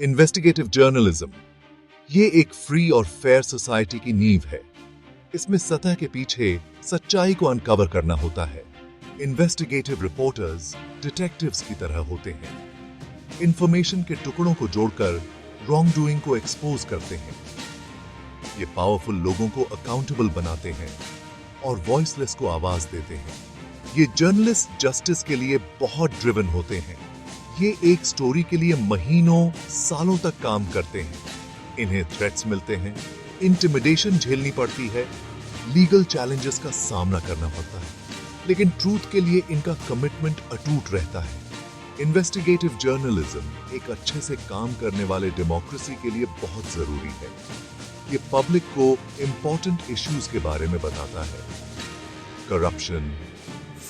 Investigative journalism ये एक free और फेयर सोसाइटी की नींव है। इसमें सतह के पीछे सच्चाई को अनकवर करना होता है। इन्वेस्टिगेटिव रिपोर्टर्स डिटेक्टिव्स की तरह होते हैं। इंफॉर्मेशन के टुकड़ों को जोड़कर रॉन्ग डूइंग को एक्सपोज करते हैं। ये पावरफुल लोगों को अकाउंटेबल बनाते हैं और वॉइसलेस को आवाज देते हैं। ये जर्नलिस्ट जस्टिस के लिए बहुत ड्रिवन होते हैं। ये एक स्टोरी के लिए महीनों सालों तक काम करते हैं। इन्हें थ्रेट्स मिलते हैं, इंटिमिडेशन झेलनी पड़ती है, लीगल चैलेंजेस का सामना करना पड़ता है, लेकिन ट्रूथ के लिए इनका कमिटमेंट अटूट रहता है। इन्वेस्टिगेटिव जर्नलिज्म एक अच्छे से काम करने वाले डेमोक्रेसी के लिए बहुत जरूरी है। ये पब्लिक को इंपॉर्टेंट इश्यूज के बारे में बताता है। करप्शन,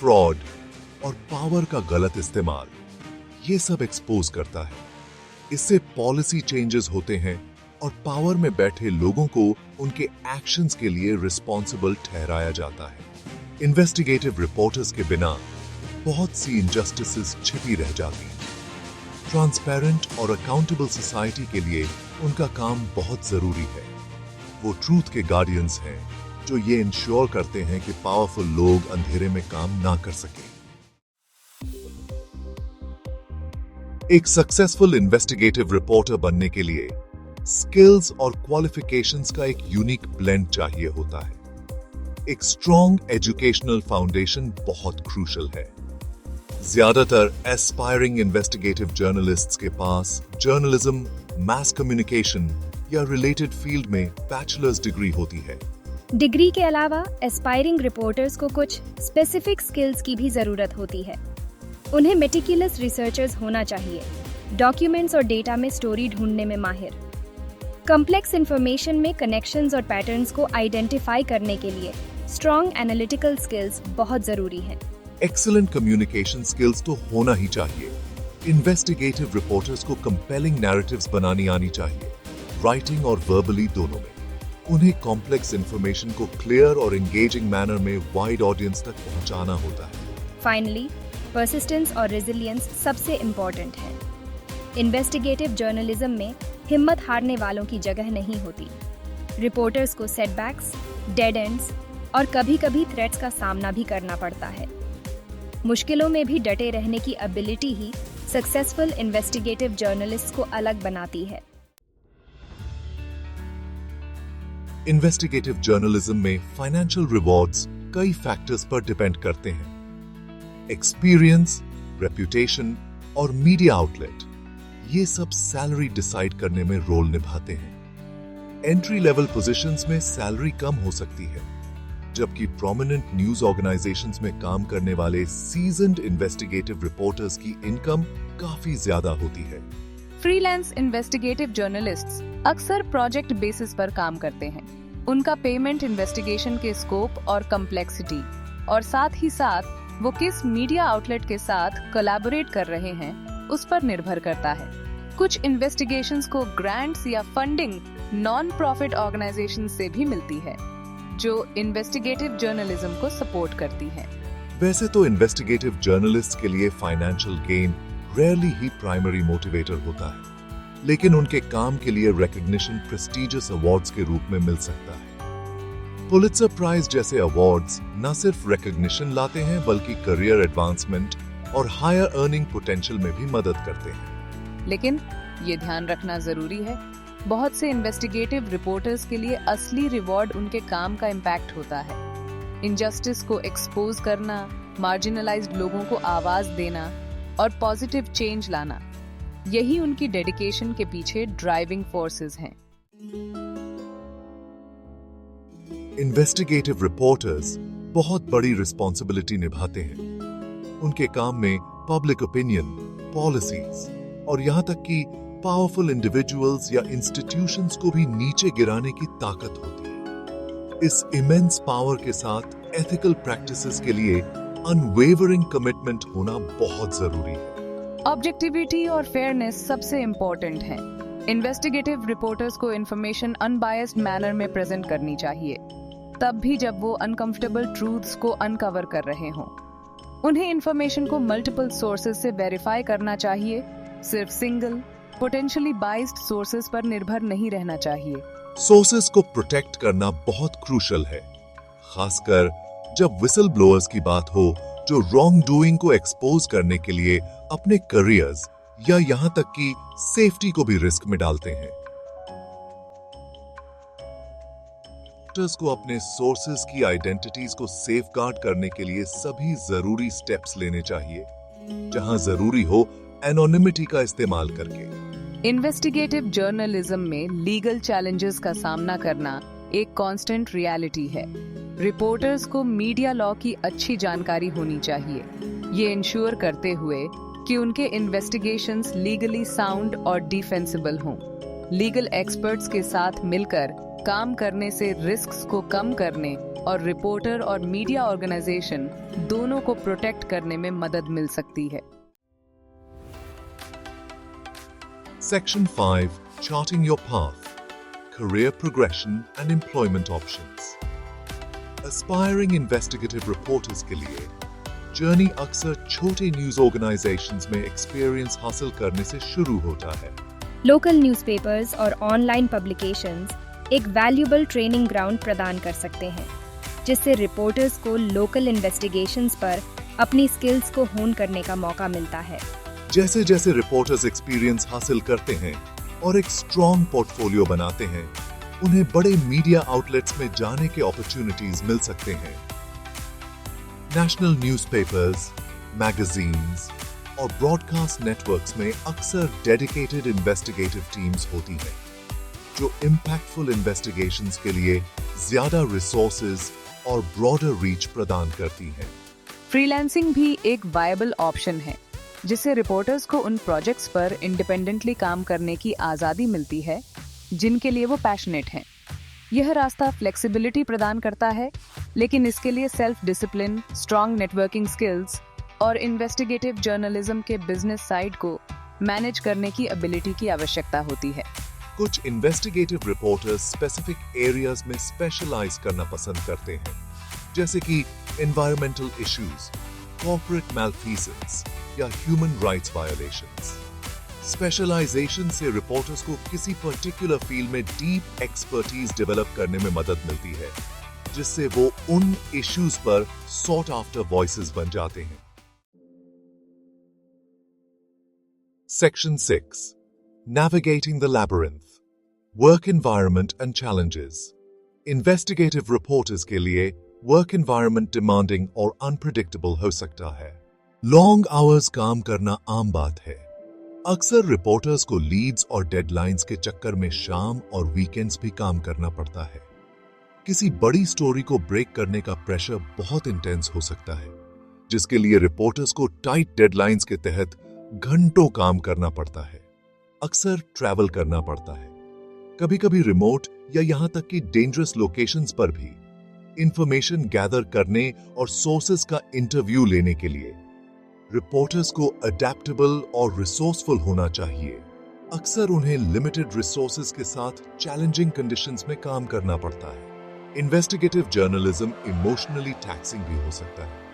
फ्रॉड और पावर का गलत इस्तेमाल, ये सब एक्सपोज करता है। इससे पॉलिसी चेंजेस होते हैं और पावर में बैठे लोगों को उनके एक्शंस के लिए रिस्पॉन्सिबल ठहराया जाता है। इन्वेस्टिगेटिव रिपोर्टर्स के बिना बहुत सी इनजस्टिसेस छिपी रह जाती हैं। ट्रांसपेरेंट और अकाउंटेबल सोसाइटी के लिए उनका काम बहुत जरूरी है। वो ट्रूथ के गार्डियंस हैं जो ये इंश्योर करते हैं कि पावरफुल लोग अंधेरे में काम ना कर सकें। एक सक्सेसफुल इन्वेस्टिगेटिव रिपोर्टर बनने के लिए स्किल्स और क्वालिफिकेशंस का एक यूनिक ब्लेंड चाहिए होता है। एक स्ट्रॉन्ग एजुकेशनल फाउंडेशन बहुत क्रूशल है। ज्यादातर एस्पायरिंग इन्वेस्टिगेटिव जर्नलिस्ट्स के पास जर्नलिज्म, मास कम्युनिकेशन या रिलेटेड फील्ड में बैचलर्स डिग्री होती है। डिग्री के अलावा एस्पायरिंग रिपोर्टर्स को कुछ स्पेसिफिक स्किल्स की भी जरूरत होती है। उन्हें मेटिकुलस रिसर्चर्स होना चाहिए, डॉक्यूमेंट्स और डेटा में स्टोरी ढूंढने में माहिर, कॉम्प्लेक्स इंफॉर्मेशन में कनेक्शंस और पैटर्न्स को आइडेंटिफाई करने के लिए स्ट्रॉन्ग एनालिटिकल स्किल्स बहुत जरूरी हैं। एक्सीलेंट कम्युनिकेशन स्किल्स तो होना ही चाहिए। इन्वेस्टिगेटिव रिपोर्टर्स को कंपेलिंग नैरेटिव्स बनानी आनी चाहिए, राइटिंग और वर्बली दोनों में। उन्हें कॉम्प्लेक्स इंफॉर्मेशन को क्लियर और एंगेजिंग मैनर में वाइड ऑडियंस तक पहुंचाना होता है। फाइनली, पर्सिस्टेंस और रेजिलियंस सबसे इम्पोर्टेंट है। इन्वेस्टिगेटिव जर्नलिज्म में हिम्मत हारने वालों की जगह नहीं होती। रिपोर्टर्स को सेटबैक्स, डेड एंड्स और कभी-कभी थ्रेट्स का सामना भी करना पड़ता है। मुश्किलों में भी डटे रहने की एबिलिटी ही सक्सेसफुल इन्वेस्टिगेटिव जर्नलिस्ट को अलग बनाती है। इन्वेस्टिगेटिव जर्नलिज्म में फाइनेंशियल रिवॉर्ड्स कई फैक्टर्स पर डिपेंड करते हैं। एक्सपीरियंस, रेप्यूटेशन और मीडिया आउटलेट, ये सब सैलरी डिसाइड करने में रोल निभाते हैं। एंट्री लेवल पोजीशंस में सैलरी कम हो सकती है, जबकि प्रोमिनेंट न्यूज ऑर्गेनाइजेशंस में काम करने वाले सीजन्ड इन्वेस्टिगेटिव रिपोर्टर्स की इनकम काफी ज्यादा होती है। फ्रीलांस इन्वेस्टिगेटिव जर्नलिस्ट्स अक्सर प्रोजेक्ट बेसिस पर काम करते हैं। उनका पेमेंट इन्वेस्टिगेशन के स्कोप और कम्प्लेक्सिटी और साथ ही साथ वो किस मीडिया आउटलेट के साथ कोलैबोरेट कर रहे हैं उस पर निर्भर करता है। कुछ इन्वेस्टिगेशंस को ग्रांट्स या फंडिंग नॉन प्रॉफिट ऑर्गेनाइजेशन से भी मिलती है, जो इन्वेस्टिगेटिव जर्नलिज्म को सपोर्ट करती है। वैसे तो इन्वेस्टिगेटिव जर्नलिस्ट के लिए फाइनेंशियल गेन रेयरली ही प्राइमरी मोटिवेटर होता है, लेकिन उनके काम के लिए रिकॉग्निशन प्रेस्टिजियस अवार्ड्स के रूप में मिल सकता है। पुलित्जर प्राइज जैसे अवार्ड्स न सिर्फ रिकॉग्निशन लाते हैं, बल्कि करियर एडवांसमेंट और हायर अर्निंग पोटेंशियल में भी मदद करते हैं। लेकिन ये ध्यान रखना जरूरी है, बहुत से इन्वेस्टिगेटिव रिपोर्टर्स के लिए असली रिवॉर्ड उनके काम का इम्पैक्ट होता है। इनजस्टिस को एक्सपोज करना, मार्जिनलाइज्ड लोगों को आवाज देना और पॉजिटिव चेंज लाना, यही उनकी डेडिकेशन के पीछे ड्राइविंग फोर्सेस हैं। इन्वेस्टिगेटिव रिपोर्टर्स बहुत बड़ी रिस्पॉन्सिबिलिटी निभाते हैं। उनके काम में पब्लिक ओपिनियन, पॉलिसीज और यहाँ तक कि पावरफुल इंडिविजुअल्स या इंस्टीट्यूशंस को भी नीचे गिराने की ताकत होती है। इस इमेंस पावर के साथ एथिकल प्रैक्टिसेस के लिए अनवेवरिंग कमिटमेंट होना बहुत जरूरी है। ऑब्जेक्टिविटी और फेयरनेस सबसे इम्पोर्टेंट है। इन्वेस्टिगेटिव रिपोर्टर्स को इन्फॉर्मेशन अनबायस्ड मैनर में प्रेजेंट करनी चाहिए, तब भी जब वो अनकंफर्टेबल ट्रूथ्स को अनकवर कर रहे हों। उन्हें इन्फॉर्मेशन को मल्टीपल सोर्सेज से वेरीफाई करना चाहिए, सिर्फ सिंगल पोटेंशियली बाइस्ड सोर्सेज पर निर्भर नहीं रहना चाहिए। सोर्सेस को प्रोटेक्ट करना बहुत क्रूशल है, खासकर जब विसल ब्लोअर्स की बात हो जो रॉन्ग डूइंग को एक्सपोज करने के लिए अपने करियर्स या यहां तक कि सेफ्टी को भी रिस्क में डालते हैं। रिपोर्टर्स को अपने सोर्सेज की आइडेंटिटीज को सेफगार्ड करने के लिए सभी जरूरी स्टेप्स लेने चाहिए, जहां जरूरी हो एनोनिमिटी का इस्तेमाल करके। इन्वेस्टिगेटिव जर्नलिज्म में लीगल चैलेंजेस का सामना करना एक कांस्टेंट रियलिटी है। रिपोर्टर्स को मीडिया लॉ की अच्छी जानकारी होनी चाहिए, ये इंश्योर करते हुए कि उनके इन्वेस्टिगेशंस लीगली साउंड और डिफेंसिबल हों। लीगल एक्सपर्ट्स के साथ मिलकर काम करने से रिस्क्स को कम करने और रिपोर्टर और मीडिया ऑर्गेनाइजेशन दोनों को प्रोटेक्ट करने में मदद मिल सकती है। Section 5 Charting Your Path, Career Progression and Employment Options। Aspiring investigative reporters के लिए जर्नी अक्सर छोटे न्यूज ऑर्गेनाइजेशंस में एक्सपीरियंस हासिल करने से शुरू होता है। लोकल न्यूज़पेपर्स और ऑनलाइन पब्लिकेशंस एक वैल्यूएबल ट्रेनिंग ग्राउंड प्रदान कर सकते हैं, जिससे रिपोर्टर्स को लोकल इन्वेस्टिगेशंस पर अपनी स्किल्स को होन करने का मौका मिलता है। जैसे जैसे रिपोर्टर्स एक्सपीरियंस हासिल करते हैं और एक स्ट्रॉन्ग पोर्टफोलियो बनाते हैं, उन्हें बड़े मीडिया आउटलेट्स में जाने के अपॉर्चुनिटीज मिल सकते हैं। नेशनल न्यूज़पेपर्स, मैगजीन्स और ब्रॉडकास्ट नेटवर्क्स में अक्सर डेडिकेटेड इन्वेस्टिगेटिव टीम्स होती हैं, जो इम्पैक्टफुल इन्वेस्टिगेशंस के लिए ज्यादा रिसोर्सेज और ब्रॉडर रीच प्रदान करती हैं। फ्रीलांसिंग भी एक वायबल ऑप्शन है, जिससे रिपोर्टर्स को उन प्रोजेक्ट्स पर इंडिपेंडेंटली काम करने की आज़ादी मिलती है जिनके लिए वो पैशनेट हैं। यह रास्ता फ्लेक्सिबिलिटी प्रदान करता है, लेकिन इसके लिए self discipline, strong networking skills और इन्वेस्टिगेटिव जर्नलिज्म के बिजनेस साइड को मैनेज करने की एबिलिटी की आवश्यकता होती है। कुछ इन्वेस्टिगेटिव रिपोर्टर्स स्पेसिफिक एरियाज में स्पेशलाइज करना पसंद करते हैं, जैसे कि एनवायरमेंटल इश्यूज, कॉर्पोरेट मैलफीसेंस या ह्यूमन राइट्स वायोलेशंस। स्पेशलाइजेशन से रिपोर्टर्स को किसी पर्टिकुलर फील्ड में डीप एक्सपर्टीज डेवलप करने में मदद मिलती है, जिससे वो उन इश्यूज पर सॉट आफ्टर वॉइसेस बन जाते हैं। Section 6 Navigating the Labyrinth, Work Environment and Challenges। Investigative reporters के लिए work environment demanding और unpredictable हो सकता है। Long hours काम करना आम बात है। अक्सर रिपोर्टर्स को लीड्स और डेडलाइंस के चक्कर में शाम और वीकेंड्स भी काम करना पड़ता है। किसी बड़ी स्टोरी को ब्रेक करने का प्रेशर बहुत इंटेंस हो सकता है, जिसके लिए रिपोर्टर्स को टाइट डेडलाइंस के तहत घंटों काम करना पड़ता है। अक्सर ट्रैवल करना पड़ता है, कभी कभी रिमोट या यहां तक कि डेंजरस लोकेशंस पर भी, इंफॉर्मेशन गैदर करने और सोर्सेस का इंटरव्यू लेने के लिए। रिपोर्टर्स को अडेप्टेबल और रिसोर्सफुल होना चाहिए। अक्सर उन्हें लिमिटेड रिसोर्सेज के साथ चैलेंजिंग कंडीशंस में काम करना पड़ता है। इन्वेस्टिगेटिव जर्नलिज्म इमोशनली टैक्सिंग भी हो सकता है।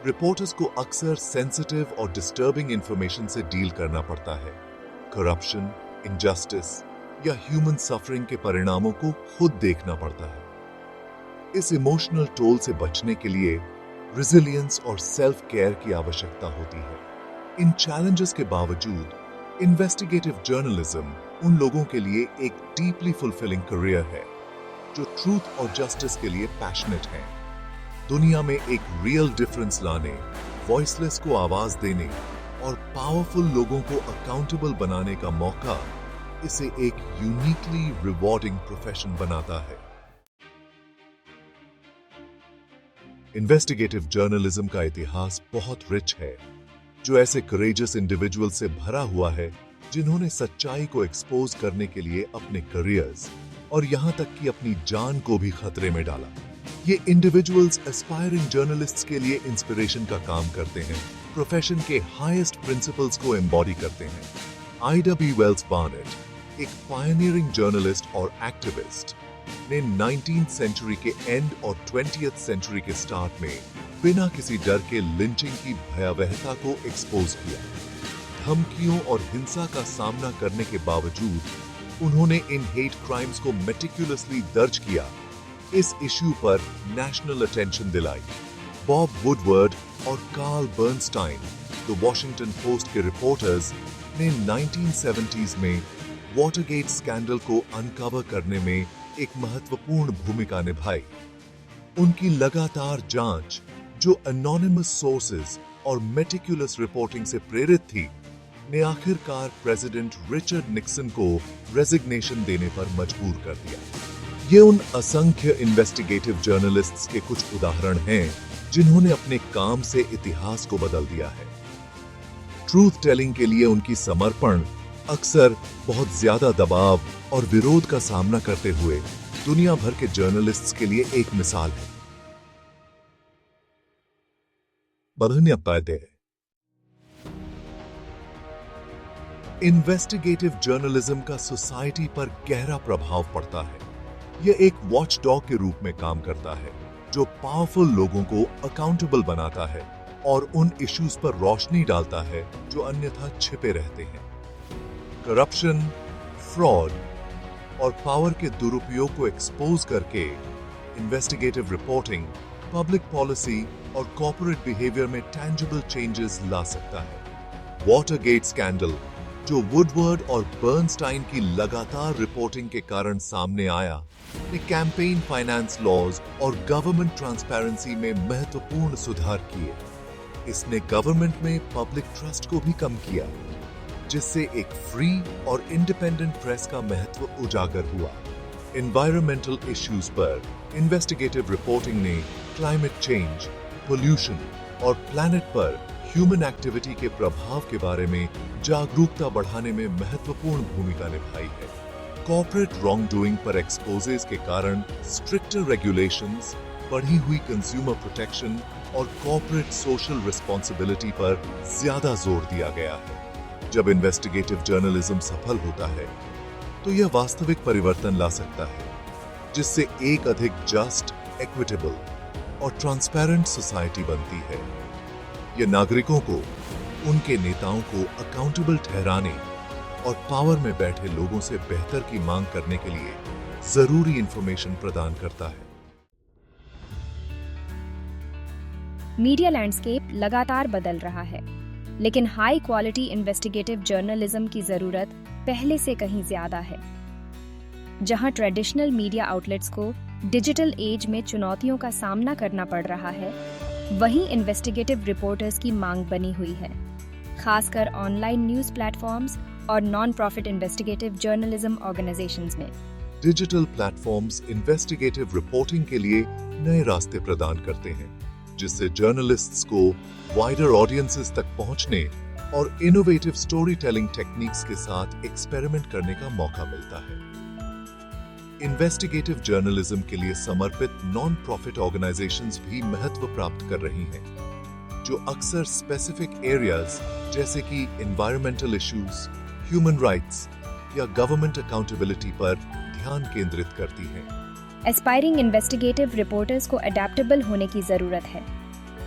रिपोर्टर्स को अक्सर सेंसिटिव और डिस्टर्बिंग इंफॉर्मेशन से डील करना पड़ता है। करप्शन, इनजस्टिस या ह्यूमन सफरिंग के परिणामों को खुद देखना पड़ता है। इस इमोशनल टोल से बचने के लिए रेजिलियंस और सेल्फ केयर की आवश्यकता होती है। इन चैलेंजेस के बावजूद इन्वेस्टिगेटिव जर्नलिज्म उन लोगों के लिए एक डीपली फुलफिलिंग करियर है जो ट्रूथ और जस्टिस के लिए पैशनेट हैं। दुनिया में एक रियल डिफरेंस लाने, वॉइसलेस को आवाज देने और पावरफुल लोगों को अकाउंटेबल बनाने का मौका इसे एक यूनिकली रिवॉर्डिंग प्रोफेशन बनाता है। इन्वेस्टिगेटिव जर्नलिज्म का इतिहास बहुत रिच है, जो ऐसे करेजियस इंडिविजुअल से भरा हुआ है जिन्होंने सच्चाई को एक्सपोज करने के लिए अपने करियर्स और यहां तक कि अपनी जान को भी खतरे में डाला। ये इंडिविजुअल्स एस्पायरिंग जर्नलिस्ट्स के लिए इंस्पिरेशन का काम करते हैं, प्रोफेशन के हाईएस्ट प्रिंसिपल्स को एम्बॉडी करते हैं। आइडा बी वेल्स बार्नेट, एक पायनियरिंग जर्नलिस्ट और एक्टिविस्ट, ने 19th सेंचुरी के एंड और 20th सेंचुरी के स्टार्ट में बिना किसी डर के लिंचिंग की भयावहता को एक्सपोज किया। धमकियों और हिंसा का सामना करने के बावजूद उन्होंने इन हेट क्राइम्स को मेटिकुलसली दर्ज किया, इस इश्यू पर नेशनल अटेंशन दिलाई। बॉब वुडवर्ड और कार्ल बर्नस्टाइन, द वॉशिंगटन पोस्ट के रिपोर्टर्स, ने 1970s में वाटरगेट स्कैंडल को अनकवर करने में एक महत्वपूर्ण भूमिका निभाई। उनकी लगातार जांच, जो एनोनिमस सोर्सेज और मेटिकुलस रिपोर्टिंग से प्रेरित थी, ने आखिरकार प्रेसिडेंट रिचर्ड निक्सन को रेजिग्नेशन देने पर मजबूर कर दिया। ये उन असंख्य इन्वेस्टिगेटिव जर्नलिस्ट्स के कुछ उदाहरण हैं जिन्होंने अपने काम से इतिहास को बदल दिया है। ट्रूथ टेलिंग के लिए उनकी समर्पण अक्सर बहुत ज्यादा दबाव और विरोध का सामना करते हुए दुनिया भर के जर्नलिस्ट्स के लिए एक मिसाल है। इन्वेस्टिगेटिव जर्नलिज्म का सोसाइटी पर गहरा प्रभाव पड़ता है। यह एक वॉचडॉग के रूप में काम करता है, जो पावरफुल लोगों को अकाउंटेबल बनाता है और उन इश्यूज पर रोशनी डालता है जो अन्यथा छिपे रहते हैं। करप्शन, फ्रॉड और पावर के दुरुपयोग को एक्सपोज करके इन्वेस्टिगेटिव रिपोर्टिंग पब्लिक पॉलिसी और कॉर्पोरेट बिहेवियर में टैंजिबल चेंजेस ला सकता है। वाटरगेट स्कैंडल, जो वुडवर्ड और बर्नस्टाइन की लगातार रिपोर्टिंग के कारण सामने आया, ने कैंपेन फाइनेंस लॉज और गवर्नमेंट ट्रांसपेरेंसी में महत्वपूर्ण सुधार किए। इसने गवर्नमेंट में पब्लिक ट्रस्ट को भी कम किया, जिससे एक फ्री और इंडिपेंडेंट प्रेस का महत्व उजागर हुआ। एनवायरमेंटल इश्यूज पर इन्वेस्टिगेटिव रिपोर्टिंग ने क्लाइमेट चेंज, पोल्यूशन और प्लैनेट पर ह्यूमन एक्टिविटी के प्रभाव के बारे में जागरूकता बढ़ाने में महत्वपूर्ण भूमिका निभाई है। कॉर्पोरेट रॉन्ग डूइंग पर एक्सपोजेस के कारण स्ट्रिक्टर रेगुलेशंस, बढ़ी हुई कंज्यूमर प्रोटेक्शन और कॉर्पोरेट सोशल रिस्पॉन्सिबिलिटी पर ज्यादा जोर दिया गया है। जब इन्वेस्टिगेटिव जर्नलिज्म सफल होता है, तो यह वास्तविक परिवर्तन ला सकता है, जिससे एक अधिक जस्ट, इक्विटेबल और ट्रांसपेरेंट सोसाइटी बनती है। यह नागरिकों को, उनके नेताओं को अकाउंटेबल ठहराने और पावर में बैठे लोगों से बेहतर की मांग करने के लिए जरूरी इंफॉर्मेशन प्रदान करता है। मीडिया लैंडस्केप लगातार बदल रहा है, लेकिन हाई क्वालिटी इन्वेस्टिगेटिव जर्नलिज्म की जरूरत पहले से कहीं ज्यादा है। जहां ट्रेडिशनल मीडिया आउटलेट्स को डिजिटल एज में चुनौतियों का सामना करना पड़ रहा है, वहीं इन्वेस्टिगेटिव रिपोर्टर्स की मांग बनी हुई है, खासकर ऑनलाइन न्यूज़ प्लेटफॉर्म्स और non profit investigative journalism organisations में। डिजिटल प्लेटफॉर्म्स इन्वेस्टिगेटिव रिपोर्टिंग के लिए नए रास्ते प्रदान करते हैं, जिससे जर्नलिस्ट्स को वाइडर ऑडियंसेस तक पहुंचने और इनोवेटिव स्टोरी टेलिंग टेक्निक्स के साथ एक्सपेरिमेंट करने का मौका मिलता है। इन्वेस्टिगेटिव जर्नलिज्म के लिए समर्पित नॉन प्रॉफिट ऑर्गेनाइजेशंस भी महत्व प्राप्त कर रही हैं, जो अक्सर स्पेसिफिक एरियाज जैसे कि एनवायरमेंटल इश्यूज, ह्यूमन राइट्स या गवर्नमेंट अकाउंटेबिलिटी पर ध्यान केंद्रित करती हैं। एस्पायरिंग इन्वेस्टिगेटिव रिपोर्टर्स को अडेप्टेबल होने की जरूरत है।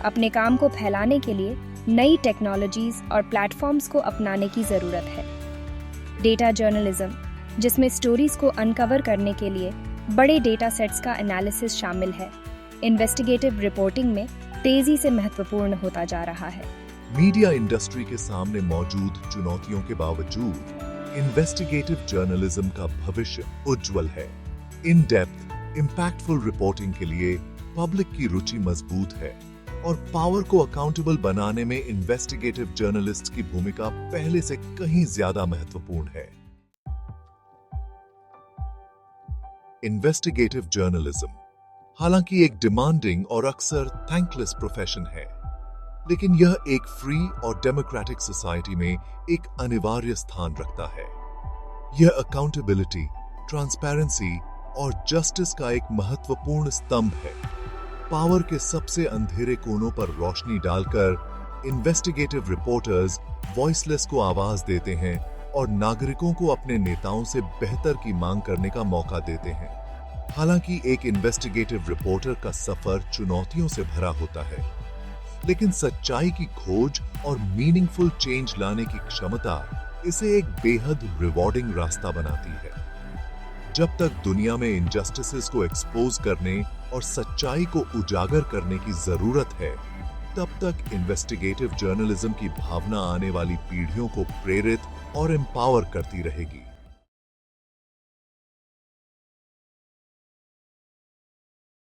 अपने काम को फैलाने के लिए नई टेक्नोलॉजीज और प्लेटफॉर्म्स को अपनाने की जरूरत है। डेटा जर्नलिज्म, जिसमें स्टोरीज को अनकवर करने के लिए बड़े डेटा सेट्स का एनालिसिस शामिल है, इन्वेस्टिगेटिव रिपोर्टिंग में तेजी से महत्वपूर्ण होता जा रहा है। मीडिया इंडस्ट्री के सामने मौजूद चुनौतियों के बावजूद इन्वेस्टिगेटिव जर्नलिज्म का भविष्य उज्जवल है। इन डेप्थ, इम्पैक्टफुल रिपोर्टिंग के लिए पब्लिक की रुचि मजबूत है और पावर को अकाउंटेबल बनाने में इन्वेस्टिगेटिव जर्नलिस्ट की भूमिका पहले से कहीं ज्यादा महत्वपूर्ण है। इन्वेस्टिगेटिव जर्नलिज्म हालांकि एक डिमांडिंग और अक्सर थैंकलेस प्रोफेशन है, लेकिन यह एक फ्री और डेमोक्रेटिक सोसाइटी में एक अनिवार्य स्थान रखता है। यह अकाउंटेबिलिटी, ट्रांसपेरेंसी और जस्टिस का एक महत्वपूर्ण स्तंभ है। पावर के सबसे अंधेरे कोनों पर रोशनी डालकर इन्वेस्टिगेटिव रिपोर्टर्स वॉइसलेस को आवाज देते हैं और नागरिकों को अपने नेताओं से बेहतर की मांग करने का मौका देते हैं। हालांकि एक इन्वेस्टिगेटिव रिपोर्टर का सफर चुनौतियों से भरा होता है। लेकिन सच्चाई की खोज और मीनिंगफुल चेंज लाने की क्षमता इसे एक बेहद रिवॉर्डिंग रास्ता बनाती है। जब तक दुनिया में इनजस्टिसेस को एक्सपोज करने और सच्चाई को उजागर करने की जरूरत है, तब तक इन्वेस्टिगेटिव जर्नलिज्म की भावना आने वाली पीढ़ियों को प्रेरित और एम्पावर करती रहेगी।